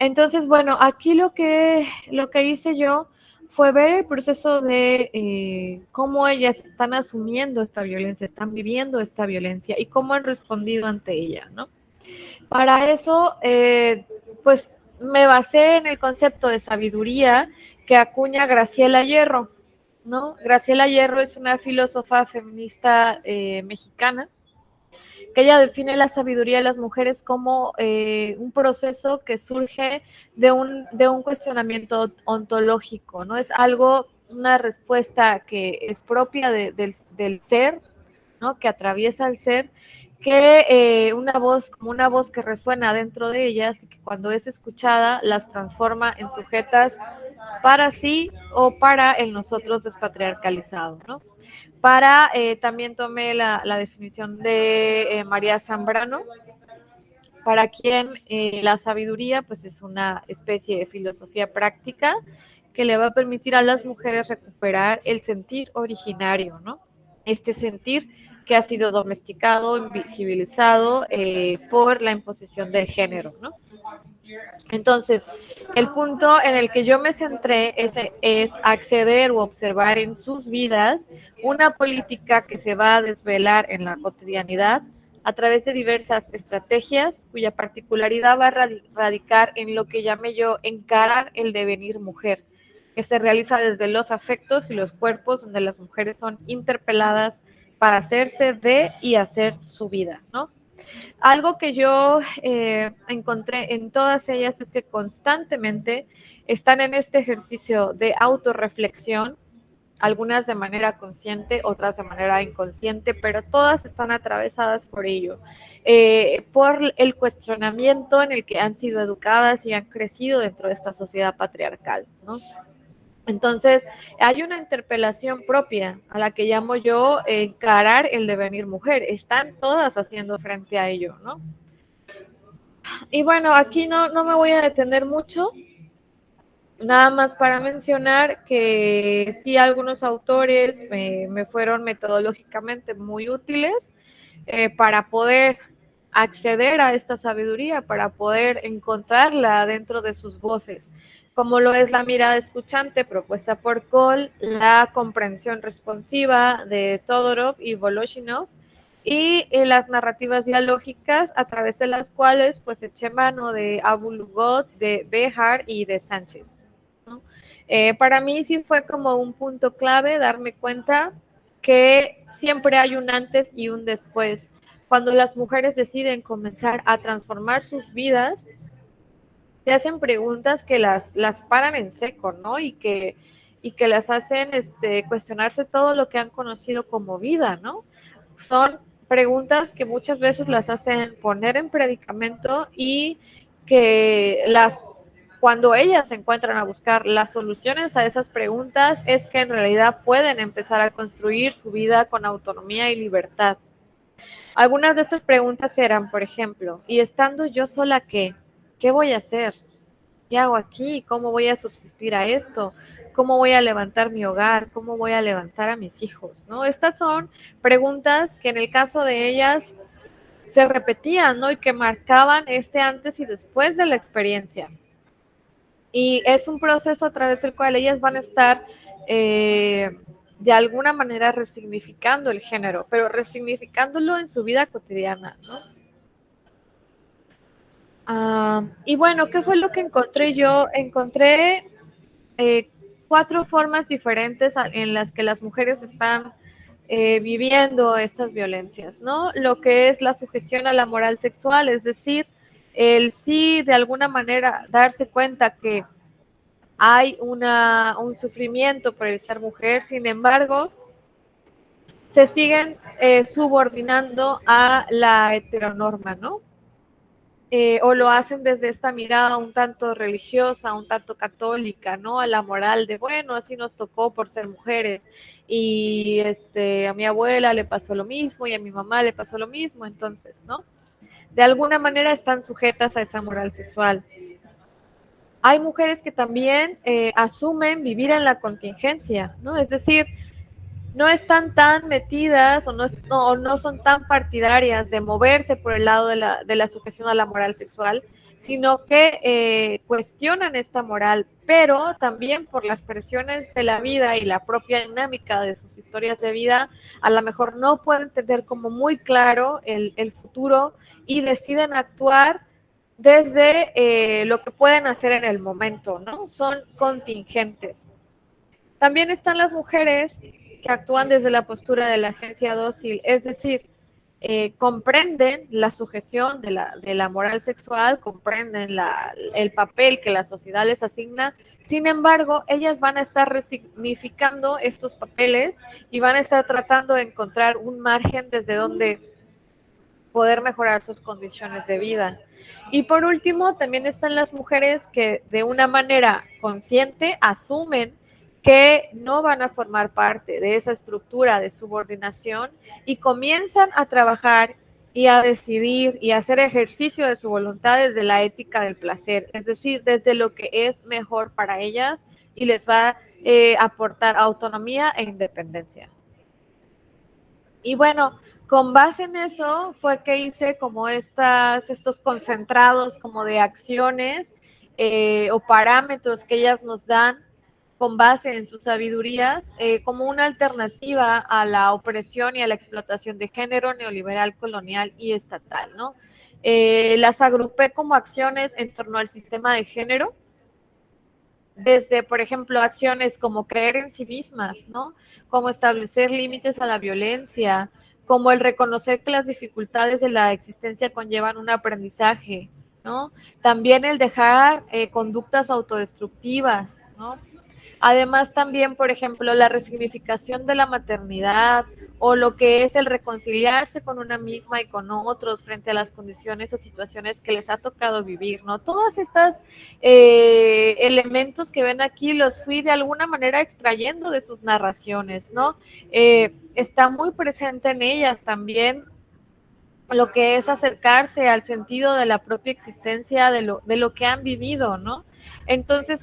Speaker 2: Entonces, bueno, aquí lo que hice yo fue ver el proceso de cómo ellas están asumiendo esta violencia, están viviendo esta violencia y cómo han respondido ante ella, ¿no? Para eso, pues me basé en el concepto de sabiduría que acuña Graciela Hierro, ¿no? Graciela Hierro es una filósofa feminista mexicana, que ella define la sabiduría de las mujeres como un proceso que surge de un cuestionamiento ontológico, ¿no? Es algo, una respuesta que es propia del ser, ¿no? Que atraviesa el ser, que como una voz que resuena dentro de ellas y que cuando es escuchada las transforma en sujetas para sí o para el nosotros despatriarcalizado, ¿no? También tomé la definición de María Zambrano, para quien la sabiduría pues es una especie de filosofía práctica que le va a permitir a las mujeres recuperar el sentir originario, ¿no? Este sentir que ha sido domesticado, invisibilizado por la imposición del género, ¿no? Entonces, el punto en el que yo me centré es acceder o observar en sus vidas una política que se va a desvelar en la cotidianidad a través de diversas estrategias cuya particularidad va a radicar en lo que llamé yo encarar el devenir mujer, que se realiza desde los afectos y los cuerpos donde las mujeres son interpeladas para hacerse de y hacer su vida, ¿no? Algo que yo encontré en todas ellas es que constantemente están en este ejercicio de autorreflexión, algunas de manera consciente, otras de manera inconsciente, pero todas están atravesadas por ello, por el cuestionamiento en el que han sido educadas y han crecido dentro de esta sociedad patriarcal, ¿no? Entonces, hay una interpelación propia a la que llamo yo encarar el devenir mujer. Están todas haciendo frente a ello, ¿no? Y bueno, aquí no me voy a detener mucho. Nada más para mencionar que sí, algunos autores me fueron metodológicamente muy útiles para poder acceder a esta sabiduría, para poder encontrarla dentro de sus voces, como lo es la mirada escuchante propuesta por Cole, la comprensión responsiva de Todorov y Voloshinov, y las narrativas dialógicas a través de las cuales pues eché mano de Abu Lugot, de Behar y de Sánchez, ¿no? Para mí sí fue como un punto clave darme cuenta que siempre hay un antes y un después. Cuando las mujeres deciden comenzar a transformar sus vidas, se hacen preguntas que las paran en seco, ¿no? Y que las hacen cuestionarse todo lo que han conocido como vida, ¿no? Son preguntas que muchas veces las hacen poner en predicamento y que cuando ellas se encuentran a buscar las soluciones a esas preguntas es que en realidad pueden empezar a construir su vida con autonomía y libertad. Algunas de estas preguntas eran, por ejemplo, ¿y estando yo sola qué? ¿Qué voy a hacer? ¿Qué hago aquí? ¿Cómo voy a subsistir a esto? ¿Cómo voy a levantar mi hogar? ¿Cómo voy a levantar a mis hijos? ¿No? Estas son preguntas que en el caso de ellas se repetían, ¿no? Y que marcaban este antes y después de la experiencia. Y es un proceso a través del cual ellas van a estar de alguna manera resignificando el género, pero resignificándolo en su vida cotidiana, ¿no? Y bueno, ¿qué fue lo que encontré yo? Encontré 4 formas diferentes en las que las mujeres están viviendo estas violencias, ¿no? Lo que es la sujeción a la moral sexual, es decir, el sí de alguna manera darse cuenta que hay un sufrimiento por el ser mujer, sin embargo, se siguen subordinando a la heteronorma, ¿no? O lo hacen desde esta mirada un tanto religiosa, un tanto católica, ¿no? A la moral de, bueno, así nos tocó por ser mujeres. Y a mi abuela le pasó lo mismo y a mi mamá le pasó lo mismo, entonces, ¿no? De alguna manera están sujetas a esa moral sexual. Hay mujeres que también asumen vivir en la contingencia, ¿no? Es decir, no están tan metidas o no son tan partidarias de moverse por el lado de la sujeción a la moral sexual, sino que cuestionan esta moral, pero también por las presiones de la vida y la propia dinámica de sus historias de vida, a lo mejor no pueden tener como muy claro el futuro y deciden actuar desde lo que pueden hacer en el momento, ¿no? Son contingentes. También están las mujeres que actúan desde la postura de la agencia dócil, es decir, comprenden la sujeción de la moral sexual, comprenden el papel que la sociedad les asigna, sin embargo, ellas van a estar resignificando estos papeles y van a estar tratando de encontrar un margen desde donde poder mejorar sus condiciones de vida. Y por último, también están las mujeres que de una manera consciente asumen que no van a formar parte de esa estructura de subordinación y comienzan a trabajar y a decidir y a hacer ejercicio de su voluntad desde la ética del placer, es decir, desde lo que es mejor para ellas y les va a aportar autonomía e independencia. Y bueno, con base en eso fue que hice como estos concentrados como de acciones o parámetros que ellas nos dan con base en sus sabidurías como una alternativa a la opresión y a la explotación de género neoliberal, colonial y estatal, ¿no? Las agrupé como acciones en torno al sistema de género, desde, por ejemplo, acciones como creer en sí mismas, ¿no? Como establecer límites a la violencia, como el reconocer que las dificultades de la existencia conllevan un aprendizaje, ¿no? También el dejar conductas autodestructivas, ¿no? Además, también, por ejemplo, la resignificación de la maternidad o lo que es el reconciliarse con una misma y con otros frente a las condiciones o situaciones que les ha tocado vivir, ¿no? Todas estas elementos que ven aquí los fui de alguna manera extrayendo de sus narraciones, ¿no? Está muy presente en ellas también lo que es acercarse al sentido de la propia existencia de lo que han vivido, ¿no? Entonces,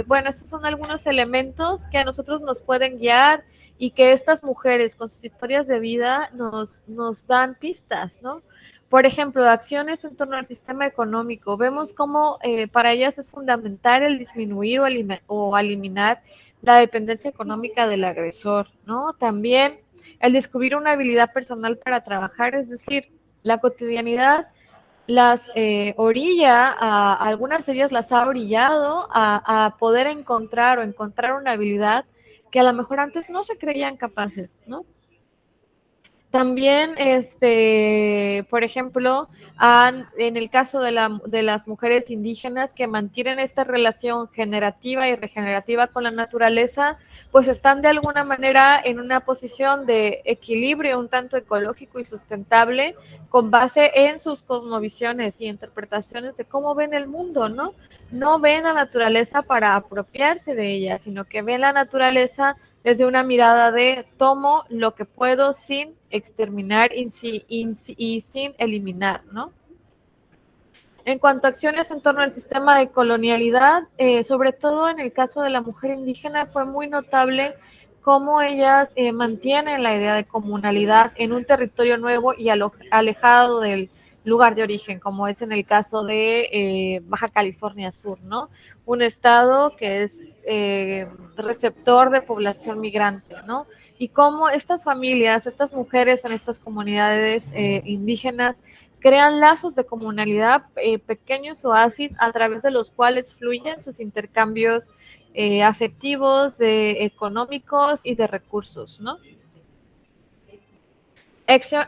Speaker 2: bueno, estos son algunos elementos que a nosotros nos pueden guiar y que estas mujeres con sus historias de vida nos dan pistas, ¿no? Por ejemplo, acciones en torno al sistema económico. Vemos cómo para ellas es fundamental el disminuir o eliminar la dependencia económica del agresor, ¿no? También el descubrir una habilidad personal para trabajar, es decir, la cotidianidad las orilla, algunas de ellas las ha orillado a poder encontrar o encontrar una habilidad que a lo mejor antes no se creían capaces, ¿no? También, por ejemplo, en el caso de las mujeres indígenas que mantienen esta relación generativa y regenerativa con la naturaleza, pues están de alguna manera en una posición de equilibrio un tanto ecológico y sustentable con base en sus cosmovisiones y interpretaciones de cómo ven el mundo, ¿no? No ven la naturaleza para apropiarse de ella, sino que ven la naturaleza desde una mirada de tomo lo que puedo sin exterminar y sin eliminar, ¿no? En cuanto a acciones en torno al sistema de colonialidad, sobre todo en el caso de la mujer indígena, fue muy notable cómo ellas mantienen la idea de comunalidad en un territorio nuevo y alejado del lugar de origen, como es en el caso de Baja California Sur, ¿no? Un estado que es receptor de población migrante, ¿no? Y cómo estas familias, estas mujeres en estas comunidades indígenas crean lazos de comunalidad, pequeños oasis a través de los cuales fluyen sus intercambios afectivos, económicos y de recursos, ¿no?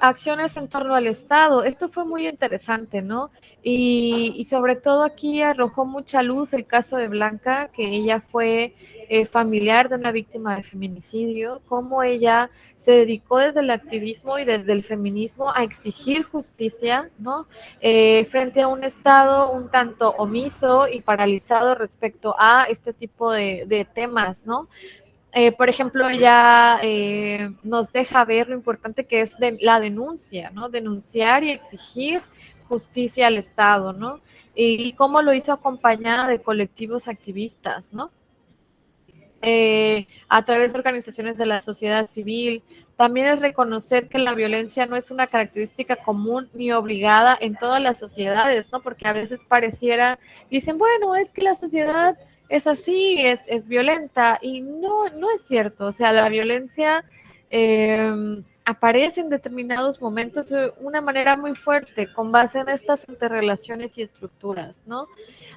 Speaker 2: Acciones en torno al Estado. Esto fue muy interesante, ¿no? Y sobre todo aquí arrojó mucha luz el caso de Blanca, que ella fue familiar de una víctima de feminicidio, cómo ella se dedicó desde el activismo y desde el feminismo a exigir justicia, ¿no? Frente a un Estado un tanto omiso y paralizado respecto a este tipo de temas, ¿no? Por ejemplo, ella nos deja ver lo importante que es la denuncia, ¿no? Denunciar y exigir justicia al Estado, ¿no? Y cómo lo hizo acompañada de colectivos activistas, ¿no? A través de organizaciones de la sociedad civil. También es reconocer que la violencia no es una característica común ni obligada en todas las sociedades, ¿no? Porque a veces pareciera, dicen, bueno, es que la sociedad es así, es violenta, y no, no es cierto. O sea, la violencia aparece en determinados momentos de una manera muy fuerte, con base en estas interrelaciones y estructuras, ¿no?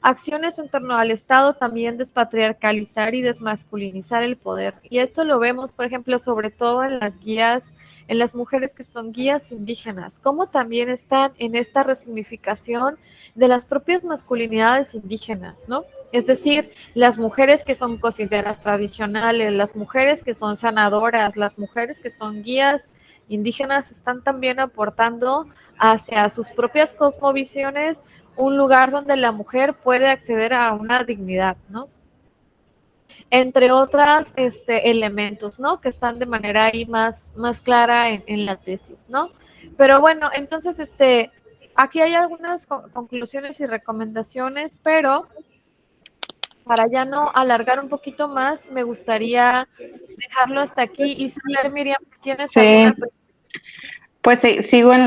Speaker 2: Acciones en torno al Estado también despatriarcalizar y desmasculinizar el poder. Y esto lo vemos, por ejemplo, sobre todo en las guías, en las mujeres que son guías indígenas, como también están en esta resignificación de las propias masculinidades indígenas, ¿no? Es decir, las mujeres que son cocineras tradicionales, las mujeres que son sanadoras, las mujeres que son guías indígenas están también aportando hacia sus propias cosmovisiones un lugar donde la mujer puede acceder a una dignidad, ¿no? Entre otros elementos, ¿no? Que están de manera ahí más clara en la tesis, ¿no? Pero bueno, entonces, aquí hay algunas conclusiones y recomendaciones, pero para ya no alargar un poquito más, me gustaría dejarlo hasta aquí y saber, Miriam, si tienes
Speaker 1: Sí,
Speaker 2: alguna.
Speaker 1: pues sigo en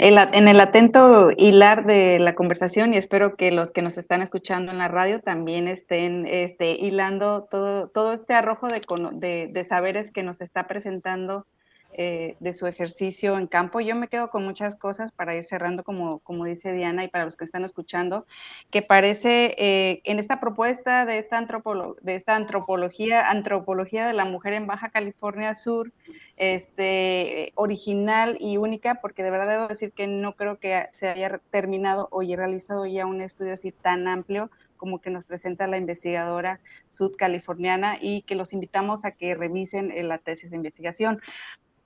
Speaker 1: el atento hilar de la conversación y espero que los que nos están escuchando en la radio también estén hilando todo este arrojo de saberes que nos está presentando de su ejercicio en campo. Yo me quedo con muchas cosas para ir cerrando, como dice Diana, y para los que están escuchando, que parece en esta propuesta de esta antropología de la mujer en Baja California Sur, original y única, porque de verdad debo decir que no creo que se haya terminado o realizado ya un estudio así tan amplio como que nos presenta la investigadora sudcaliforniana, y que los invitamos a que revisen la tesis de investigación.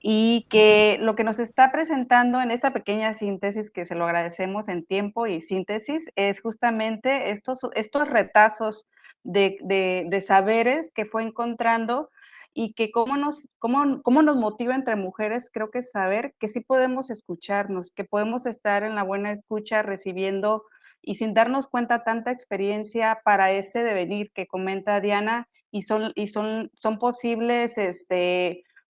Speaker 1: Y que lo que nos está presentando en esta pequeña síntesis, que se lo agradecemos en tiempo y síntesis, es justamente estos retazos de saberes que fue encontrando y que cómo nos motiva entre mujeres, creo que saber que sí podemos escucharnos, que podemos estar en la buena escucha recibiendo y sin darnos cuenta tanta experiencia para ese devenir que comenta Diana son posibles,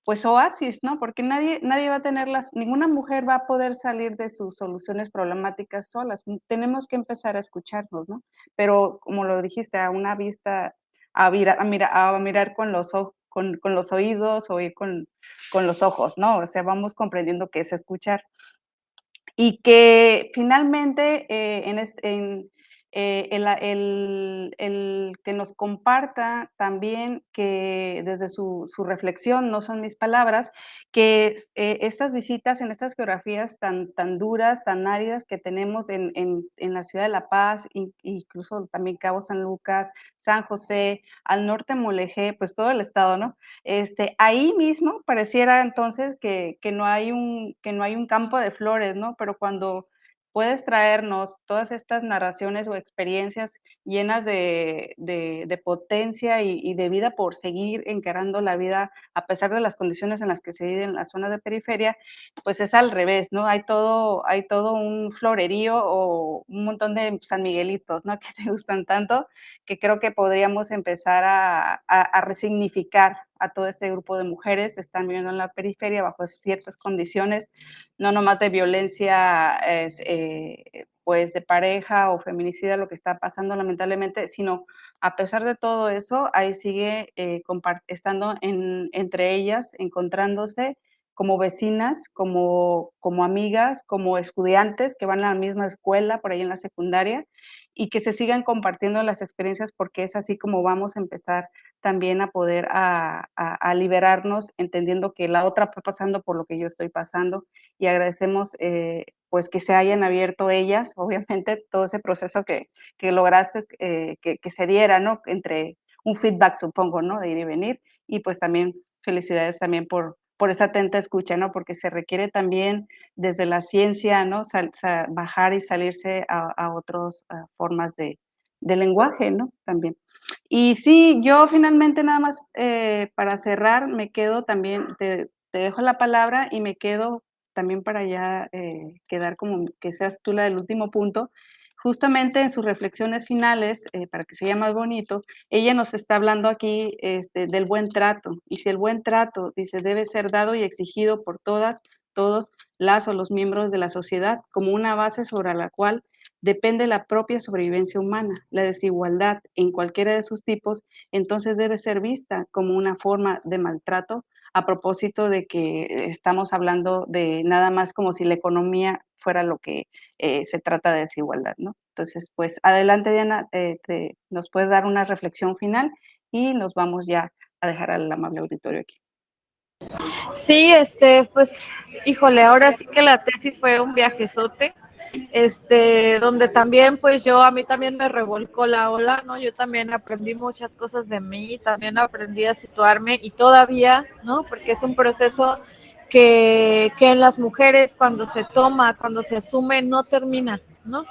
Speaker 1: pues oasis, ¿no? Porque nadie va a ninguna mujer va a poder salir de sus soluciones problemáticas solas. Tenemos que empezar a escucharnos, ¿no? Pero como lo dijiste, a una vista, a mirar con los oídos, oír con los ojos, ¿no? O sea, vamos comprendiendo qué es escuchar. Y que finalmente, el que nos comparta también que desde su reflexión, no son mis palabras, que, estas visitas en estas geografías tan duras, tan áridas que tenemos en la ciudad de La Paz, incluso también Cabo San Lucas, San José, al norte Mulegé, pues todo el estado, ¿no? Ahí mismo pareciera entonces que no hay un campo de flores, ¿no? Pero cuando puedes traernos todas estas narraciones o experiencias llenas de potencia y de vida por seguir encarando la vida a pesar de las condiciones en las que se vive en las zonas de periferia, pues es al revés, ¿no? Hay todo un florerío o un montón de San Miguelitos, ¿no? Que te gustan tanto, que creo que podríamos empezar a resignificar a todo este grupo de mujeres que están viviendo en la periferia bajo ciertas condiciones, no nomás de violencia, pues, de pareja o feminicida, lo que está pasando lamentablemente, sino a pesar de todo eso, ahí sigue, estando entre ellas, encontrándose como vecinas, como amigas, como estudiantes que van a la misma escuela, por ahí en la secundaria, y que se sigan compartiendo las experiencias, porque es así como vamos a empezar también a poder a liberarnos, entendiendo que la otra está pasando por lo que yo estoy pasando, y agradecemos, pues, que se hayan abierto ellas, obviamente, todo ese proceso que lograste, que se diera, ¿no? Entre un feedback, supongo, ¿no? De ir y venir, y pues también felicidades también por esa atenta escucha, ¿no? Porque se requiere también desde la ciencia, ¿no? Bajar y salirse a otras formas de lenguaje, ¿no? También. Y sí, yo finalmente nada más, para cerrar, me quedo también, te dejo la palabra y me quedo también para ya quedar como que seas tú la del último punto. Justamente en sus reflexiones finales, para que se vea más bonito, ella nos está hablando aquí del buen trato. Y si el buen trato, dice, debe ser dado y exigido por todos las o los miembros de la sociedad como una base sobre la cual depende la propia sobrevivencia humana. La desigualdad en cualquiera de sus tipos, entonces debe ser vista como una forma de maltrato, a propósito de que estamos hablando de nada más como si la economía fuera lo que se trata de desigualdad, ¿no? Entonces, pues adelante, Diana, nos puedes dar una reflexión final y nos vamos ya a dejar al amable auditorio aquí.
Speaker 2: Sí, pues, híjole, ahora sí que la tesis fue un viajezote, donde también, pues a mí también me revolcó la ola, ¿no? Yo también aprendí muchas cosas de mí, también aprendí a situarme y todavía, ¿no? Porque es un proceso que en las mujeres cuando se toma, cuando se asume, no termina, ¿no?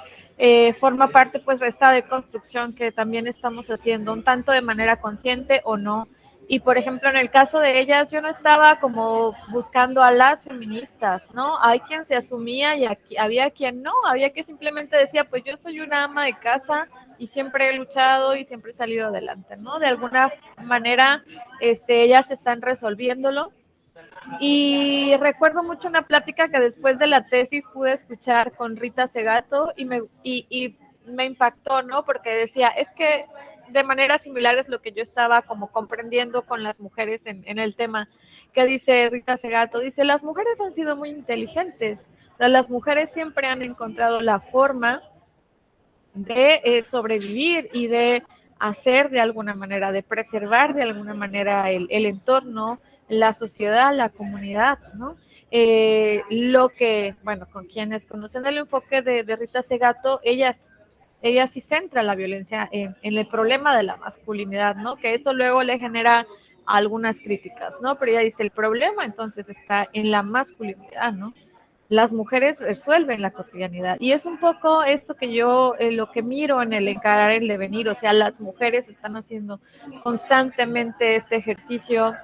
Speaker 2: Forma parte, pues, de esta deconstrucción que también estamos haciendo, un tanto de manera consciente o no. Y, por ejemplo, en el caso de ellas, yo no estaba como buscando a las feministas, ¿no? Hay quien se asumía y había quien no, había que simplemente decía, pues yo soy una ama de casa y siempre he luchado y siempre he salido adelante, ¿no? De alguna manera, ellas están resolviéndolo. Y recuerdo mucho una plática que después de la tesis pude escuchar con Rita Segato y me impactó, ¿no? Porque decía, es que de manera similar es lo que yo estaba como comprendiendo con las mujeres en el tema, que dice Rita Segato, dice, las mujeres han sido muy inteligentes, o sea, las mujeres siempre han encontrado la forma de sobrevivir y de hacer de alguna manera, de preservar de alguna manera el entorno, la sociedad, la comunidad, ¿no? Lo que, bueno, con quienes conocen el enfoque de Rita Segato, ella sí centra la violencia en el problema de la masculinidad, ¿no? Que eso luego le genera algunas críticas, ¿no? Pero ella dice, el problema entonces está en la masculinidad, ¿no? Las mujeres resuelven la cotidianidad. Y es un poco esto que yo, lo que miro en el encarar el devenir, o sea, las mujeres están haciendo constantemente este ejercicio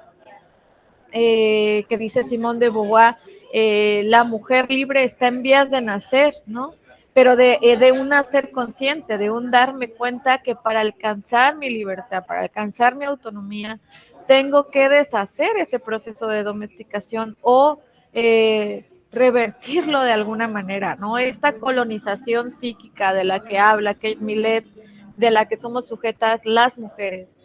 Speaker 2: que dice Simone de Beauvoir, la mujer libre está en vías de nacer, ¿no? Pero de un nacer consciente, de un darme cuenta que para alcanzar mi libertad, para alcanzar mi autonomía, tengo que deshacer ese proceso de domesticación o revertirlo de alguna manera, ¿no? Esta colonización psíquica de la que habla Kate Millett, de la que somos sujetas las mujeres,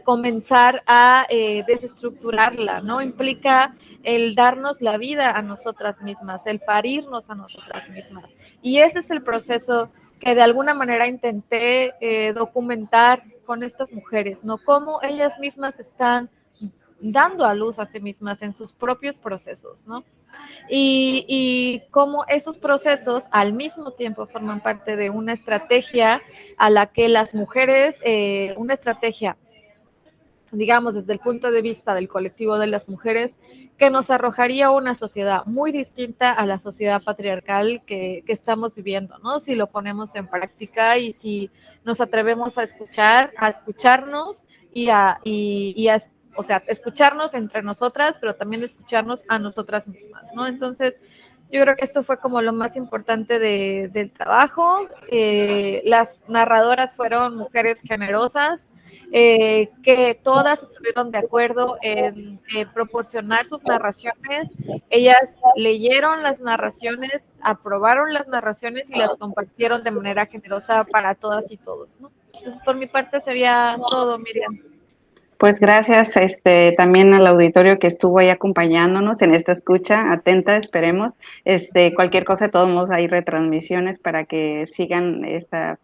Speaker 2: comenzar a desestructurarla, ¿no? Implica el darnos la vida a nosotras mismas, el parirnos a nosotras mismas. Y ese es el proceso que de alguna manera intenté documentar con estas mujeres, ¿no? Cómo ellas mismas están dando a luz a sí mismas en sus propios procesos, ¿no? Y cómo esos procesos al mismo tiempo forman parte de una estrategia a la que las mujeres, una estrategia, digamos, desde el punto de vista del colectivo de las mujeres, que nos arrojaría una sociedad muy distinta a la sociedad patriarcal que estamos viviendo, ¿no? Si lo ponemos en práctica y si nos atrevemos a escuchar, a escucharnos o sea, escucharnos entre nosotras, pero también escucharnos a nosotras mismas, ¿no? Entonces, yo creo que esto fue como lo más importante del trabajo. Las narradoras fueron mujeres generosas, que todas estuvieron de acuerdo en proporcionar sus narraciones. Ellas leyeron las narraciones, aprobaron las narraciones y las compartieron de manera generosa para todas y todos, ¿no? Entonces, por mi parte sería todo, Miriam.
Speaker 1: Pues gracias también al auditorio que estuvo ahí acompañándonos en esta escucha atenta, esperemos. Cualquier cosa, de todos modos, hay retransmisiones para que sigan esta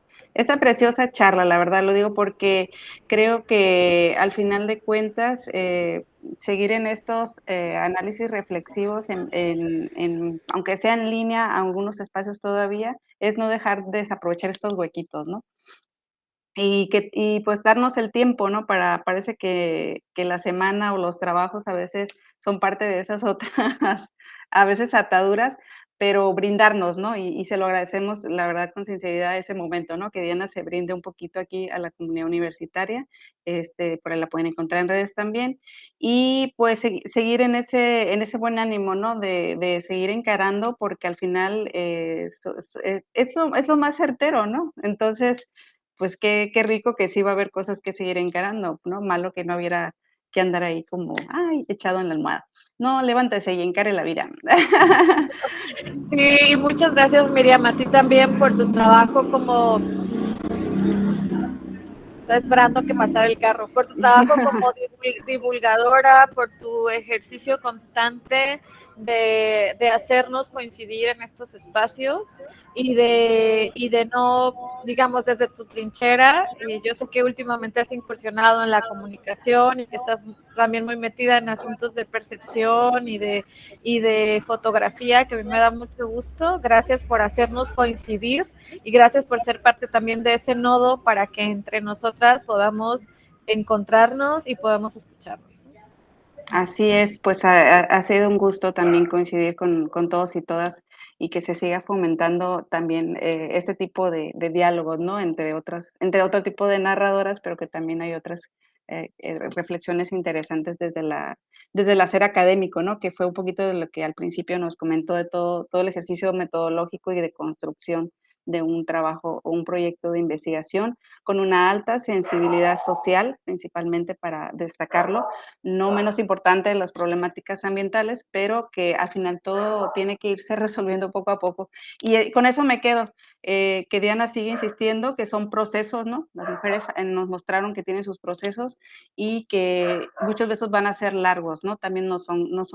Speaker 1: preciosa charla, la verdad lo digo porque creo que al final de cuentas, seguir en estos análisis reflexivos, aunque sea en línea, algunos espacios todavía, es no dejar de desaprovechar estos huequitos, ¿no? Y pues darnos el tiempo, ¿no? Parece que la semana o los trabajos a veces son parte de esas otras, a veces ataduras, pero brindarnos, ¿no? Y se lo agradecemos, la verdad, con sinceridad ese momento, ¿no? Que Diana se brinde un poquito aquí a la comunidad universitaria, por ahí la pueden encontrar en redes también, y pues seguir en ese buen ánimo, ¿no? De seguir encarando, porque al final, es lo más certero, ¿no? Entonces, pues qué rico que sí va a haber cosas que seguir encarando, ¿no? Malo que no hubiera que andar ahí como, ay, echado en la almohada. No, levántese y encare la vida.
Speaker 2: Sí, muchas gracias, Miriam, a ti también por tu trabajo como, estaba esperando que pasara el carro, por tu trabajo como divulgadora, por tu ejercicio constante de hacernos coincidir en estos espacios y de no, digamos, desde tu trinchera. Yo sé que últimamente has incursionado en la comunicación y que estás también muy metida en asuntos de percepción y de fotografía, que a mí me da mucho gusto. Gracias por hacernos coincidir y gracias por ser parte también de ese nodo para que entre nosotras podamos encontrarnos y podamos escucharnos.
Speaker 1: Así es, pues ha sido un gusto también coincidir con todos y todas y que se siga fomentando también ese tipo de diálogos, ¿no? Entre otro tipo de narradoras, pero que también hay otras reflexiones interesantes desde el hacer académico, ¿no? Que fue un poquito de lo que al principio nos comentó de todo el ejercicio metodológico y de construcción de un trabajo o un proyecto de investigación con una alta sensibilidad social, principalmente para destacarlo, no menos importante de las problemáticas ambientales, pero que al final todo tiene que irse resolviendo poco a poco. Y con eso me quedo, que Diana sigue insistiendo que son procesos, ¿no? Las mujeres nos mostraron que tienen sus procesos y que muchos de esos van a ser largos, ¿no? También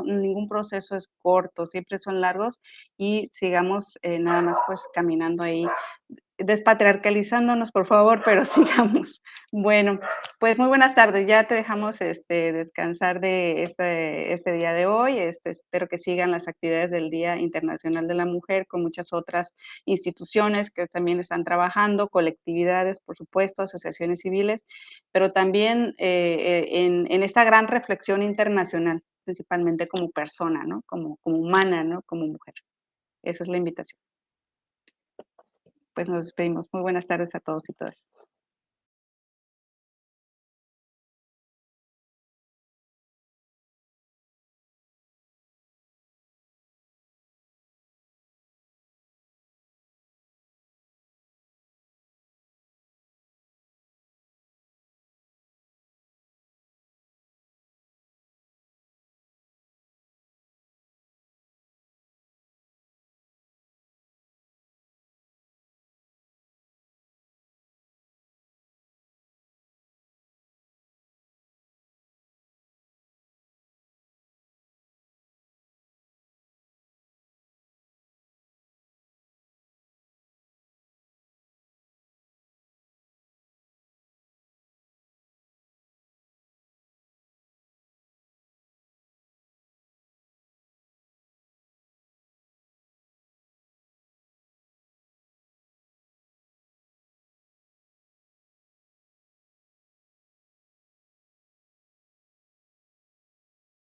Speaker 1: ningún proceso es corto, siempre son largos y sigamos nada más pues caminando ahí despatriarcalizándonos, por favor, pero sigamos. Bueno, pues muy buenas tardes. Ya te dejamos descansar de este día de hoy. Espero que sigan las actividades del Día Internacional de la Mujer con muchas otras instituciones que también están trabajando, colectividades, por supuesto, asociaciones civiles, pero también en esta gran reflexión internacional, principalmente como persona, ¿no? Como humana, ¿no? Como mujer. Esa es la invitación. Pues nos despedimos. Muy buenas tardes a todos y todas.